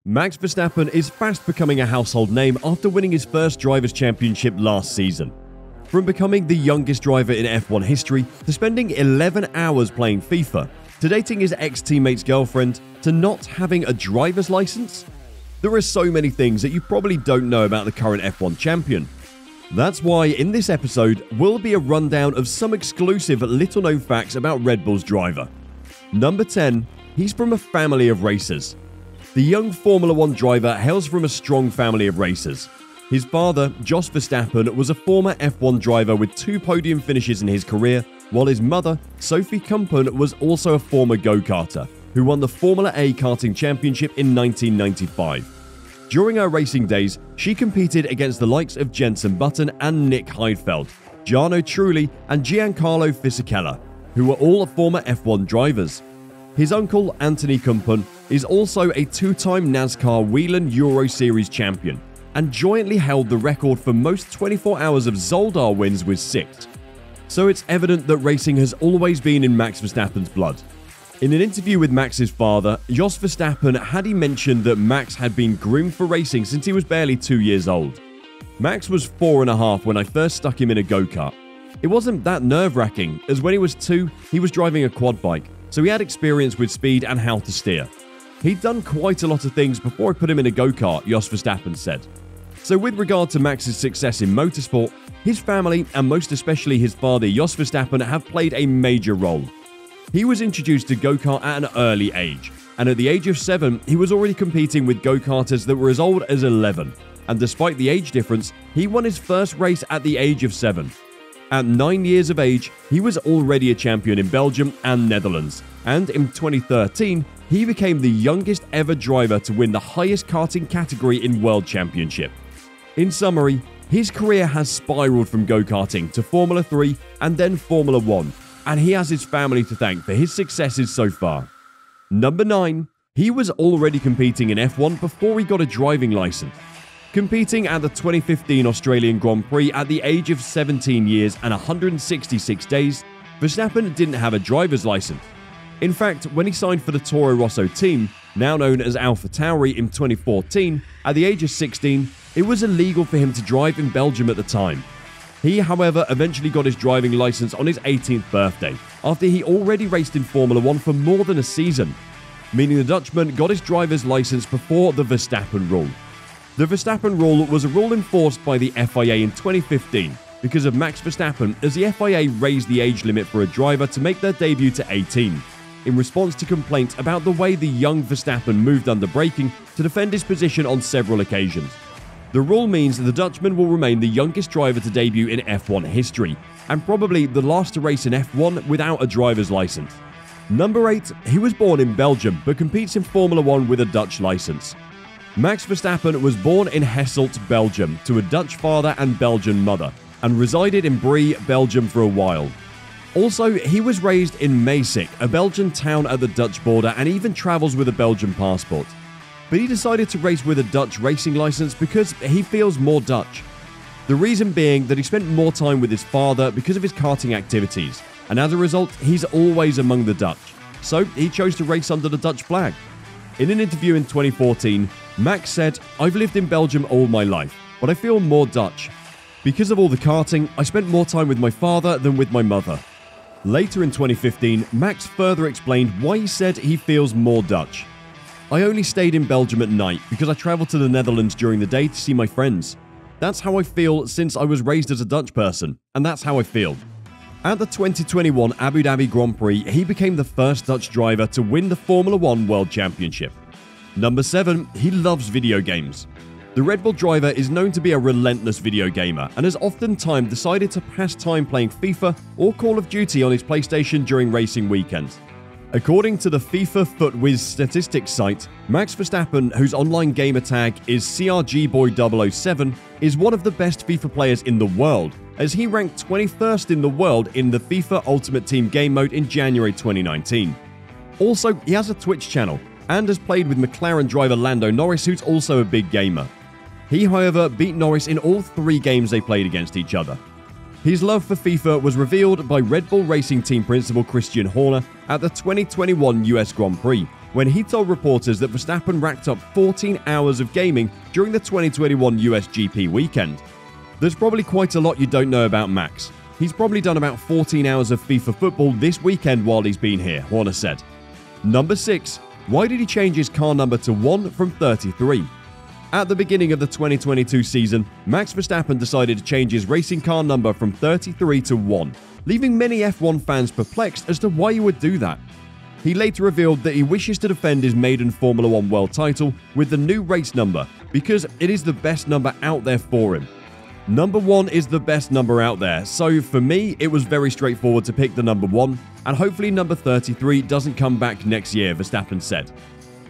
Max Verstappen is fast becoming a household name after winning his first Drivers' Championship last season. From becoming the youngest driver in F1 history, to spending 11 hours playing FIFA, to dating his ex-teammate's girlfriend, to not having a driver's license. There are so many things that you probably don't know about the current F1 champion. That's why in this episode will be a rundown of some exclusive little-known facts about Red Bull's driver. Number 10. He's from a family of racers. The young Formula 1 driver hails from a strong family of racers. His father, Jos Verstappen, was a former F1 driver with 2 podium finishes in his career, while his mother, Sophie Kumpen, was also a former go-karter, who won the Formula A karting championship in 1995. During her racing days, she competed against the likes of Jenson Button and Nick Heidfeld, Jarno Trulli and Giancarlo Fisichella, who were all former F1 drivers. His uncle, Anthony Kumpen, is also a 2-time NASCAR Whelen Euro Series champion and jointly held the record for most 24 hours of Zoldar wins with 6. So it's evident that racing has always been in Max Verstappen's blood. In an interview with Max's father, Jos Verstappen had mentioned that Max had been groomed for racing since he was barely 2 years old. Max was 4.5 when I first stuck him in a go-kart. It wasn't that nerve-wracking, as when he was 2, he was driving a quad bike, so he had experience with speed and how to steer. He'd done quite a lot of things before I put him in a go-kart, Jos Verstappen said. So with regard to Max's success in motorsport, his family, and most especially his father Jos Verstappen, have played a major role. He was introduced to go-kart at an early age, and at the age of 7, he was already competing with go-karters that were as old as 11, and despite the age difference, he won his first race at the age of 7. At 9 years of age, he was already a champion in Belgium and Netherlands, and in 2013, he became the youngest ever driver to win the highest karting category in World Championship. In summary, his career has spiraled from go-karting to Formula 3 and then Formula 1, and he has his family to thank for his successes so far. Number 9. He was already competing in F1 before he got a driving license. Competing at the 2015 Australian Grand Prix at the age of 17 years and 166 days, Verstappen didn't have a driver's license. In fact, when he signed for the Toro Rosso team, now known as AlphaTauri, in 2014, at the age of 16, it was illegal for him to drive in Belgium at the time. He, however, eventually got his driving license on his 18th birthday, after he already raced in Formula 1 for more than a season, meaning the Dutchman got his driver's license before the Verstappen rule. The Verstappen rule was a rule enforced by the FIA in 2015 because of Max Verstappen, as the FIA raised the age limit for a driver to make their debut to 18, in response to complaints about the way the young Verstappen moved under braking to defend his position on several occasions. The rule means that the Dutchman will remain the youngest driver to debut in F1 history, and probably the last to race in F1 without a driver's license. Number 8. He was born in Belgium, but competes in Formula 1 with a Dutch license. Max Verstappen was born in Hasselt, Belgium, to a Dutch father and Belgian mother, and resided in Brie, Belgium for a while. Also, he was raised in Maasick, a Belgian town at the Dutch border, and even travels with a Belgian passport. But he decided to race with a Dutch racing license because he feels more Dutch. The reason being that he spent more time with his father because of his karting activities, and as a result, he's always among the Dutch. So he chose to race under the Dutch flag. In an interview in 2014, Max said, "I've lived in Belgium all my life, but I feel more Dutch. Because of all the karting, I spent more time with my father than with my mother." Later in 2015, Max further explained why he said he feels more Dutch. "I only stayed in Belgium at night because I traveled to the Netherlands during the day to see my friends. That's how I feel since I was raised as a Dutch person, and that's how I feel." At the 2021 Abu Dhabi Grand Prix, he became the first Dutch driver to win the Formula 1 World Championship. Number 7. He loves video games. The Red Bull driver is known to be a relentless video gamer and has oftentimes decided to pass time playing FIFA or Call of Duty on his PlayStation during racing weekends. According to the FIFA FootWiz statistics site, Max Verstappen, whose online gamer tag is CRGBoy007, is one of the best FIFA players in the world, as he ranked 21st in the world in the FIFA Ultimate Team game mode in January 2019. Also, he has a Twitch channel and has played with McLaren driver Lando Norris, who's also a big gamer. He, however, beat Norris in all 3 games they played against each other. His love for FIFA was revealed by Red Bull Racing Team principal Christian Horner at the 2021 US Grand Prix, when he told reporters that Verstappen racked up 14 hours of gaming during the 2021 US GP weekend. There's probably quite a lot you don't know about Max. He's probably done about 14 hours of FIFA football this weekend while he's been here, Horner said. Number 6. Why did he change his car number to 1 from 33? At the beginning of the 2022 season, Max Verstappen decided to change his racing car number from 33 to 1, leaving many F1 fans perplexed as to why he would do that. He later revealed that he wishes to defend his maiden Formula 1 world title with the new race number because it is the best number out there for him. Number 1 is the best number out there, so for me, it was very straightforward to pick the number 1, and hopefully number 33 doesn't come back next year, Verstappen said.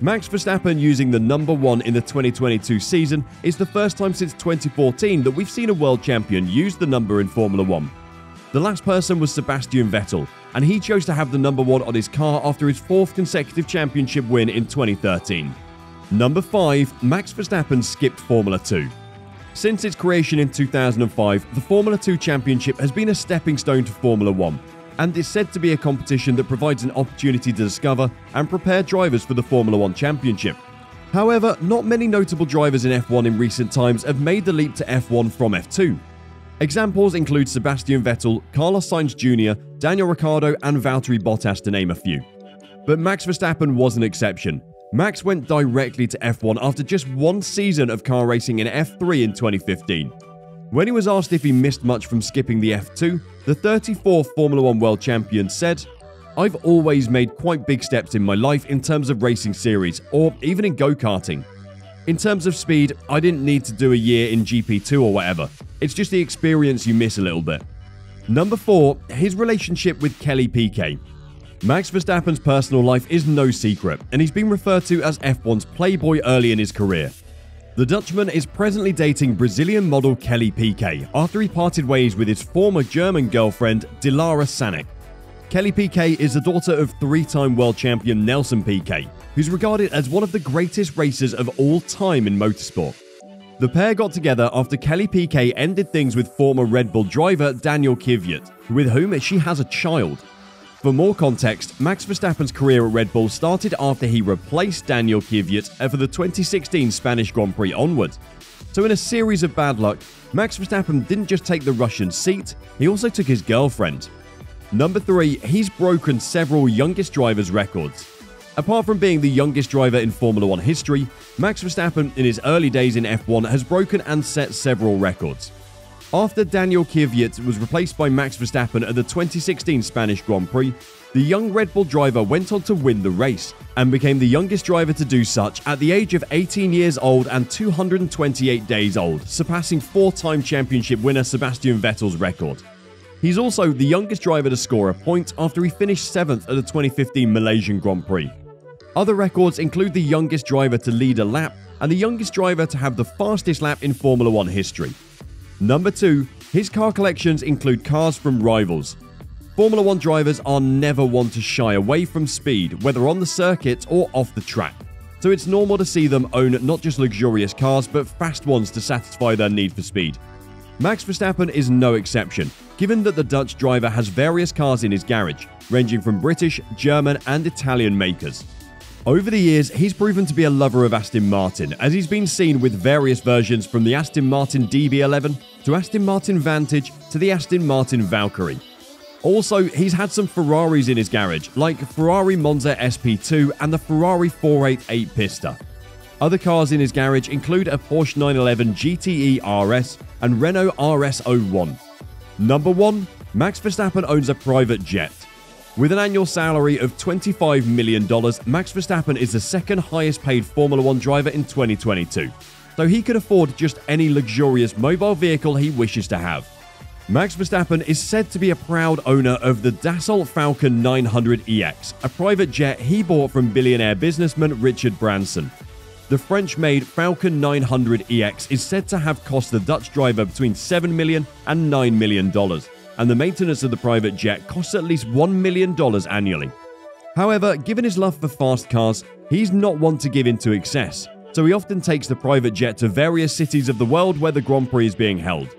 Max Verstappen using the number 1 in the 2022 season is the first time since 2014 that we've seen a world champion use the number in Formula 1. The last person was Sebastian Vettel, and he chose to have the number 1 on his car after his 4th consecutive championship win in 2013. Number 5. Max Verstappen skipped Formula 2. Since its creation in 2005, the Formula 2 Championship has been a stepping stone to Formula 1, and is said to be a competition that provides an opportunity to discover and prepare drivers for the Formula 1 Championship. However, not many notable drivers in F1 in recent times have made the leap to F1 from F2. Examples include Sebastian Vettel, Carlos Sainz Jr., Daniel Ricciardo, and Valtteri Bottas, to name a few. But Max Verstappen was an exception. Max went directly to F1 after just one season of car racing in F3 in 2015. When he was asked if he missed much from skipping the F2, the 34th Formula 1 world champion said, "I've always made quite big steps in my life in terms of racing series, or even in go-karting. In terms of speed, I didn't need to do a year in GP2 or whatever. It's just the experience you miss a little bit." Number 4, his relationship with Kelly Piquet. Max Verstappen's personal life is no secret, and he's been referred to as F1's playboy early in his career. The Dutchman is presently dating Brazilian model Kelly Piquet after he parted ways with his former German girlfriend Dilara Sanek. Kelly Piquet is the daughter of 3-time world champion Nelson Piquet, who's regarded as one of the greatest racers of all time in motorsport. The pair got together after Kelly Piquet ended things with former Red Bull driver Daniel Kvyat, with whom she has a child. For more context, Max Verstappen's career at Red Bull started after he replaced Daniel Kvyat for the 2016 Spanish Grand Prix onwards. So in a series of bad luck, Max Verstappen didn't just take the Russian seat, he also took his girlfriend. Number 3, he's broken several youngest drivers' records. Apart from being the youngest driver in Formula 1 history, Max Verstappen in his early days in F1 has broken and set several records. After Daniel Kvyat was replaced by Max Verstappen at the 2016 Spanish Grand Prix, the young Red Bull driver went on to win the race, and became the youngest driver to do such at the age of 18 years old and 228 days old, surpassing 4-time championship winner Sebastian Vettel's record. He's also the youngest driver to score a point after he finished 7th at the 2015 Malaysian Grand Prix. Other records include the youngest driver to lead a lap and the youngest driver to have the fastest lap in Formula 1 history. Number 2, his car collections include cars from rivals. Formula 1 drivers are never one to shy away from speed, whether on the circuit or off the track. So it's normal to see them own not just luxurious cars, but fast ones to satisfy their need for speed. Max Verstappen is no exception, given that the Dutch driver has various cars in his garage, ranging from British, German, and Italian makers. Over the years, he's proven to be a lover of Aston Martin, as he's been seen with various versions from the Aston Martin DB11 to Aston Martin Vantage to the Aston Martin Valkyrie. Also, he's had some Ferraris in his garage, like Ferrari Monza SP2 and the Ferrari 488 Pista. Other cars in his garage include a Porsche 911 GTE RS and Renault RS01. Number 1, Max Verstappen owns a private jet. With an annual salary of $25 million, Max Verstappen is the second highest paid Formula 1 driver in 2022, so he could afford just any luxurious mobile vehicle he wishes to have. Max Verstappen is said to be a proud owner of the Dassault Falcon 900EX, a private jet he bought from billionaire businessman Richard Branson. The French-made Falcon 900EX is said to have cost the Dutch driver between $7 million and $9 million. And the maintenance of the private jet costs at least $1 million annually. However, given his love for fast cars, he's not one to give in to excess, so he often takes the private jet to various cities of the world where the Grand Prix is being held.